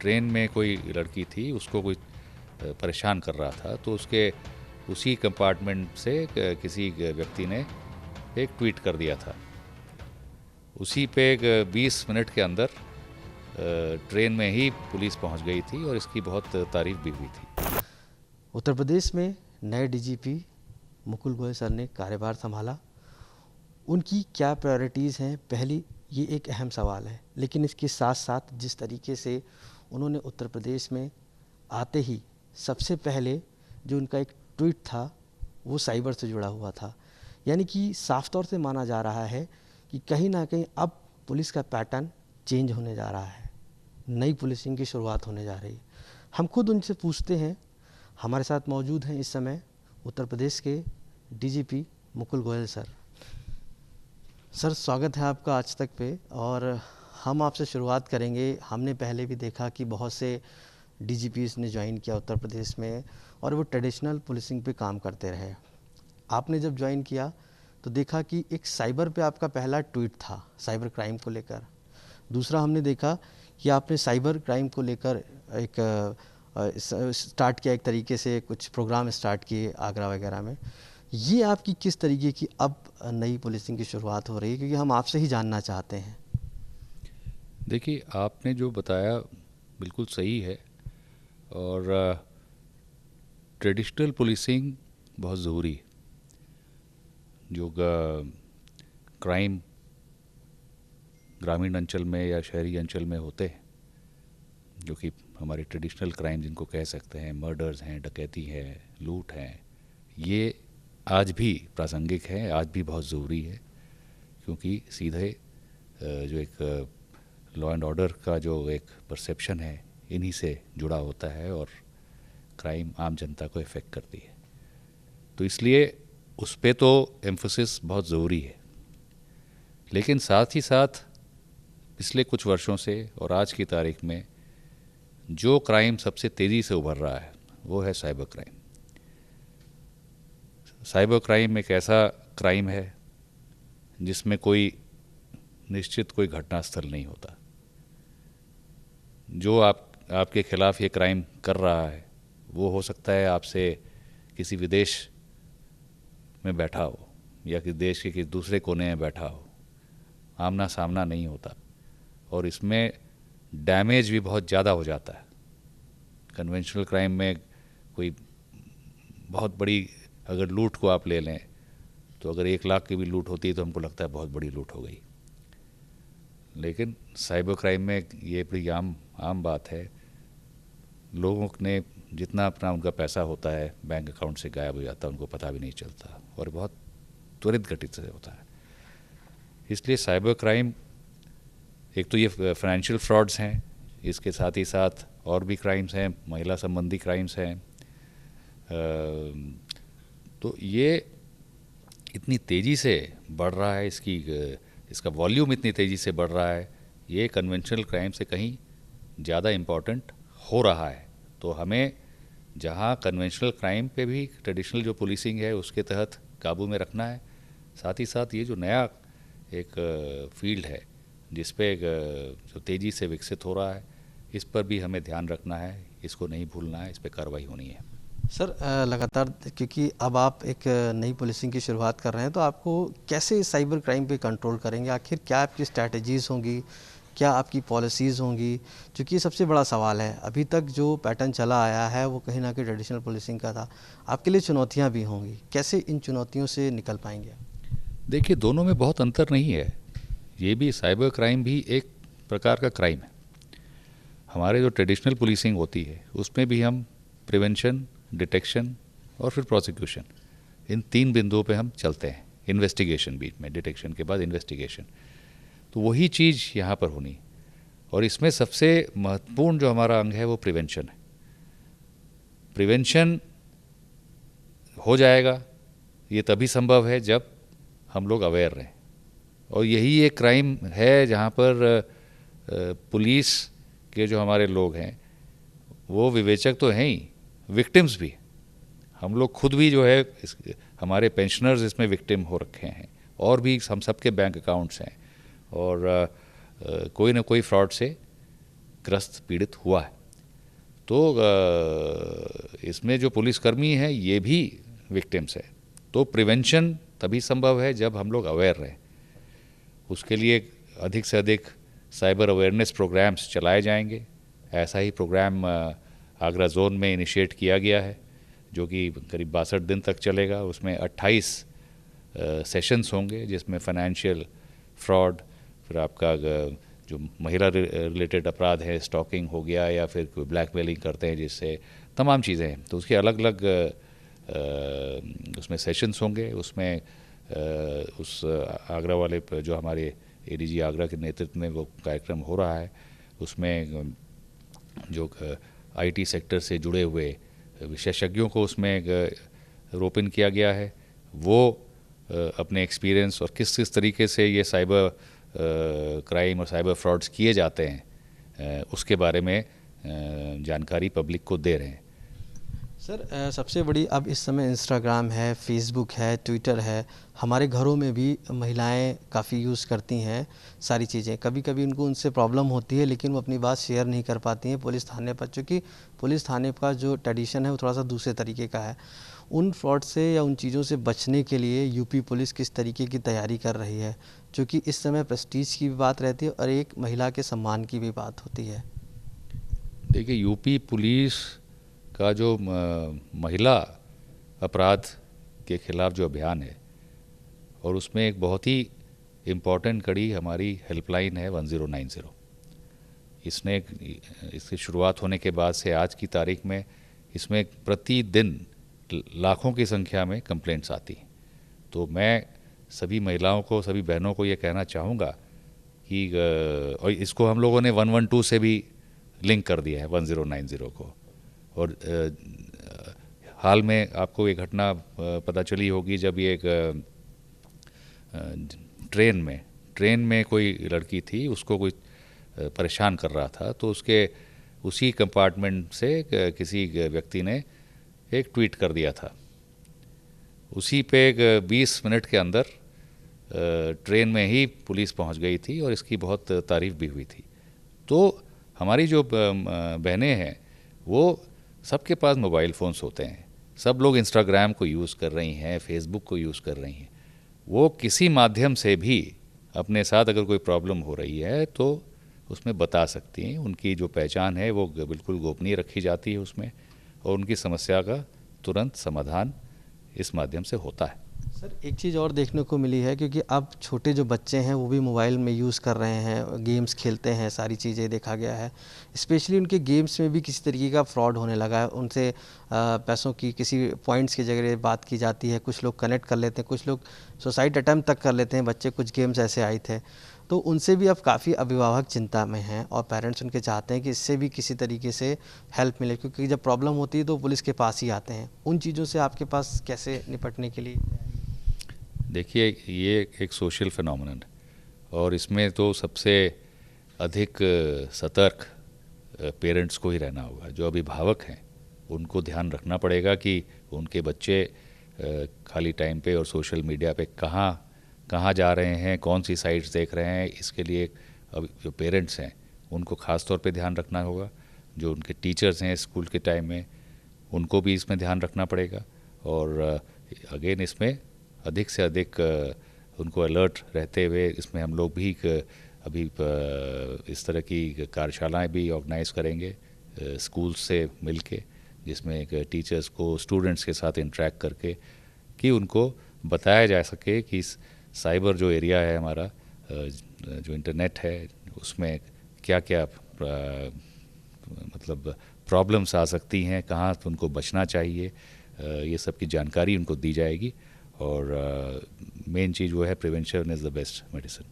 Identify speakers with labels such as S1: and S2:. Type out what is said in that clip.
S1: Train में कोई लड़की थी, उसको कोई परेशान कर रहा था, तो उसके उसी कंपार्टमेंट से किसी व्यक्ति ने एक ट्वीट कर दिया था। उसी पे 20 मिनट के अंदर ट्रेन में ही पुलिस पहुंच गई थी और इसकी बहुत तारीफ भी हुई थी।
S2: उत्तर प्रदेश में नए डीजीपी मुकुल गोयल सर ने कार्यभार संभाला। उनकी क्या प्रायोरिटीज़ हैं, पहली ये एक अहम सवाल है, लेकिन इसके साथ साथ जिस तरीके से उन्होंने उत्तर प्रदेश में आते ही सबसे पहले जो उनका एक ट्वीट था वो साइबर से जुड़ा हुआ था, यानी कि साफ तौर से माना जा रहा है कि कहीं ना कहीं अब पुलिस का पैटर्न चेंज होने जा रहा है, नई पुलिसिंग की शुरुआत होने जा रही है। हम खुद उनसे पूछते हैं। हमारे साथ मौजूद हैं इस समय उत्तर प्रदेश के DGP Mukul Goyal sir. Sir, स्वागत है आपका आज तक पे। और हम आपसे शुरुआत करेंगे। हमने पहले भी देखा कि बहुत से डीजीपीज़ ने ज्वाइन किया उत्तर प्रदेश में और वो ट्रेडिशनल पुलिसिंग पे काम करते रहे। आपने जब ज्वाइन किया तो देखा कि एक साइबर पे आपका पहला ट्वीट था साइबर क्राइम को लेकर। दूसरा हमने देखा कि आपने साइबर क्राइम को लेकर एक स्टार्ट किया, एक तरीके से कुछ प्रोग्राम स्टार्ट किए आगरा वगैरह में। ये आपकी किस तरीके की अब नई पुलिसिंग की शुरुआत हो रही है, क्योंकि हम आपसे ही जानना चाहते हैं।
S1: देखिए, आपने जो बताया बिल्कुल सही है और ट्रेडिशनल पुलिसिंग बहुत ज़रूरी है। जो क्राइम ग्रामीण अंचल में या शहरी अंचल में होते हैं, जो कि हमारे ट्रेडिशनल क्राइम जिनको कह सकते हैं, मर्डर्स हैं, डकैती है, लूट हैं, ये आज भी प्रासंगिक है, आज भी बहुत ज़रूरी है, क्योंकि सीधे जो एक लॉ एंड ऑर्डर का जो एक परसेप्शन है इन्हीं से जुड़ा होता है और क्राइम आम जनता को इफ़ेक्ट करती है। तो इसलिए उस पे तो एम्फोसिस बहुत ज़रूरी है। लेकिन साथ ही साथ पिछले कुछ वर्षों से और आज की तारीख में जो क्राइम सबसे तेज़ी से उभर रहा है वो है साइबर क्राइम। साइबर क्राइम एक ऐसा क्राइम है जिसमें कोई निश्चित कोई घटनास्थल नहीं होता। जो आपके खिलाफ़ ये क्राइम कर रहा है वो हो सकता है आपसे किसी विदेश में बैठा हो या किसी देश के किसी दूसरे कोने में बैठा हो, आमना सामना नहीं होता और इसमें डैमेज भी बहुत ज़्यादा हो जाता है। कन्वेंशनल क्राइम में कोई बहुत बड़ी अगर लूट को आप ले लें तो अगर 1 लाख की भी लूट होती है तो हमको लगता है बहुत बड़ी लूट हो गई। लेकिन साइबर क्राइम में ये बड़ी आम बात है। लोगों ने जितना अपना उनका पैसा होता है बैंक अकाउंट से गायब हो जाता है, उनको पता भी नहीं चलता और बहुत त्वरित गति से होता है। इसलिए साइबर क्राइम, एक तो ये फाइनेंशियल फ्रॉड्स हैं, इसके साथ ही साथ और भी क्राइम्स हैं, महिला संबंधी क्राइम्स हैं। तो ये इतनी तेज़ी से बढ़ रहा है, इसका वॉल्यूम इतनी तेज़ी से बढ़ रहा है, ये कन्वेंशनल क्राइम से कहीं ज़्यादा इम्पॉर्टेंट हो रहा है। तो हमें जहाँ कन्वेंशनल क्राइम पे भी ट्रेडिशनल जो पुलिसिंग है उसके तहत काबू में रखना है, साथ ही साथ ये जो नया एक फील्ड है जिस पे जो तेज़ी से विकसित हो रहा है, इस पर भी हमें ध्यान रखना है, इसको नहीं भूलना है, इस पर कार्रवाई होनी है।
S2: सर, लगातार क्योंकि अब आप एक नई पुलिसिंग की शुरुआत कर रहे हैं, तो आपको कैसे साइबर क्राइम पे कंट्रोल करेंगे? आखिर क्या आपकी स्ट्रैटेजीज़ होंगी, क्या आपकी पॉलिसीज़ होंगी? क्योंकि ये सबसे बड़ा सवाल है। अभी तक जो पैटर्न चला आया है वो कहीं ना कहीं ट्रेडिशनल पुलिसिंग का था। आपके लिए चुनौतियाँ भी होंगी, कैसे इन चुनौतियों से निकल पाएंगे?
S1: देखिए, दोनों में बहुत अंतर नहीं है। ये भी साइबर क्राइम भी एक प्रकार का क्राइम है। हमारे जो ट्रेडिशनल पुलिसिंग होती है उसमें भी हम प्रिवेंशन, डिटेक्शन और फिर प्रोसिक्यूशन, इन 3 बिंदुओं पे हम चलते हैं। इन्वेस्टिगेशन बीच में, डिटेक्शन के बाद इन्वेस्टिगेशन, तो वही चीज़ यहाँ पर होनी। और इसमें सबसे महत्वपूर्ण जो हमारा अंग है वो प्रिवेंशन है। प्रिवेंशन हो जाएगा ये तभी संभव है जब हम लोग अवेयर रहें, और यही एक क्राइम है जहाँ पर पुलिस के जो हमारे लोग हैं वो विवेचक तो हैं ही, विक्टिम्स भी। हम लोग खुद भी जो है हमारे पेंशनर्स इसमें विक्टिम हो रखे हैं, और भी हम सबके बैंक अकाउंट्स हैं, और कोई ना कोई फ्रॉड से ग्रस्त पीड़ित हुआ है। तो इसमें जो पुलिसकर्मी हैं ये भी विक्टिम्स है। तो प्रिवेंशन तभी संभव है जब हम लोग अवेयर रहें। उसके लिए अधिक से अधिक साइबर अवेयरनेस प्रोग्राम्स चलाए जाएंगे। ऐसा ही प्रोग्राम आगरा जोन में इनिशिएट किया गया है जो कि करीब 62 दिन तक चलेगा। उसमें 28 सेशंस होंगे जिसमें फाइनेंशियल फ्रॉड, फिर आपका जो महिला रिलेटेड अपराध है, स्टॉकिंग हो गया या फिर कोई ब्लैकमेलिंग करते हैं जिससे तमाम चीज़ें हैं, तो उसके अलग अलग उसमें सेशंस होंगे। उसमें उस आगरा वाले जो हमारे एडीजी आगरा के नेतृत्व में वो कार्यक्रम हो रहा है, उसमें जो आईटी सेक्टर से जुड़े हुए विशेषज्ञों को उसमें रोपिन किया गया है। वो अपने एक्सपीरियंस और किस किस तरीके से ये साइबर क्राइम और साइबर फ्रॉड्स किए जाते हैं उसके बारे में जानकारी पब्लिक को दे रहे हैं।
S2: सर सबसे बड़ी अब इस समय इंस्टाग्राम है, फेसबुक है, ट्विटर है, हमारे घरों में भी महिलाएं काफ़ी यूज़ करती हैं सारी चीज़ें। कभी कभी उनको उनसे प्रॉब्लम होती है लेकिन वो अपनी बात शेयर नहीं कर पाती हैं पुलिस थाने पर, क्योंकि पुलिस थाने का जो ट्रेडिशन है वो थोड़ा सा दूसरे तरीके का है। उन फ्रॉड से या उन चीज़ों से बचने के लिए यूपी पुलिस किस तरीके की तैयारी कर रही है, क्योंकि इस समय प्रेस्टीज की भी बात रहती है और एक महिला के सम्मान की भी बात होती है।
S1: देखिए, यूपी पुलिस का जो महिला अपराध के खिलाफ जो अभियान है और उसमें एक बहुत ही इम्पॉर्टेंट कड़ी हमारी हेल्पलाइन है 1090। इसकी शुरुआत होने के बाद से आज की तारीख में इसमें प्रतिदिन लाखों की संख्या में कंप्लेंट्स आती हैं। तो मैं सभी महिलाओं को, सभी बहनों को ये कहना चाहूँगा कि और इसको हम लोगों ने 112 से भी लिंक कर दिया है 1090 को। और हाल में आपको एक घटना पता चली होगी जब ये एक ट्रेन में कोई लड़की थी, उसको कोई परेशान कर रहा था, तो उसके उसी कंपार्टमेंट से किसी व्यक्ति ने एक ट्वीट कर दिया था। उसी पे 20 मिनट के अंदर ट्रेन में ही पुलिस पहुंच गई थी और इसकी बहुत तारीफ भी हुई थी। तो हमारी जो बहनें हैं वो सबके पास मोबाइल फ़ोन्स होते हैं, सब लोग इंस्टाग्राम को यूज़ कर रही हैं, फेसबुक को यूज़ कर रही हैं। वो किसी माध्यम से भी अपने साथ अगर कोई प्रॉब्लम हो रही है तो उसमें बता सकती हैं। उनकी जो पहचान है वो बिल्कुल गोपनीय रखी जाती है उसमें, और उनकी समस्या का तुरंत समाधान इस माध्यम से होता है।
S2: सर एक चीज़ और देखने को मिली है, क्योंकि अब छोटे जो बच्चे हैं वो भी मोबाइल में यूज़ कर रहे हैं, गेम्स खेलते हैं, सारी चीज़ें देखा गया है। स्पेशली उनके गेम्स में भी किसी तरीके का फ्रॉड होने लगा है। उनसे पैसों की किसी पॉइंट्स की जगह बात की जाती है, कुछ लोग कनेक्ट कर लेते हैं, कुछ लोग सुसाइड अटैम्प्ट तक कर लेते हैं बच्चे। कुछ गेम्स ऐसे आए थे, तो उनसे भी अब काफ़ी अभिभावक चिंता में हैं और पेरेंट्स उनके चाहते हैं कि इससे भी किसी तरीके से हेल्प मिले, क्योंकि जब प्रॉब्लम होती है तो पुलिस के पास ही आते हैं। उन चीज़ों से आपके पास कैसे निपटने के लिए?
S1: देखिए, ये एक सोशल फिनोमेनन है और इसमें तो सबसे अधिक सतर्क पेरेंट्स को ही रहना होगा। जो अभिभावक हैं उनको ध्यान रखना पड़ेगा कि उनके बच्चे खाली टाइम पे और सोशल मीडिया पे कहाँ जा रहे हैं, कौन सी साइट्स देख रहे हैं। इसके लिए अब जो पेरेंट्स हैं उनको ख़ास तौर पे ध्यान रखना होगा। जो उनके टीचर्स हैं स्कूल के टाइम में, उनको भी इसमें ध्यान रखना पड़ेगा। और अगेन इसमें अधिक से अधिक उनको अलर्ट रहते हुए इसमें हम लोग भी अभी इस तरह की कार्यशालाएं भी ऑर्गेनाइज करेंगे स्कूल से मिलके, जिसमें एक टीचर्स को स्टूडेंट्स के साथ इंटरेक्ट करके कि उनको बताया जा सके कि साइबर जो एरिया है हमारा, जो इंटरनेट है, उसमें क्या क्या मतलब प्रॉब्लम्स आ सकती हैं, कहाँ उनको बचना चाहिए, ये सब की जानकारी उनको दी जाएगी। और मेन चीज़ वो है, prevention is the best medicine.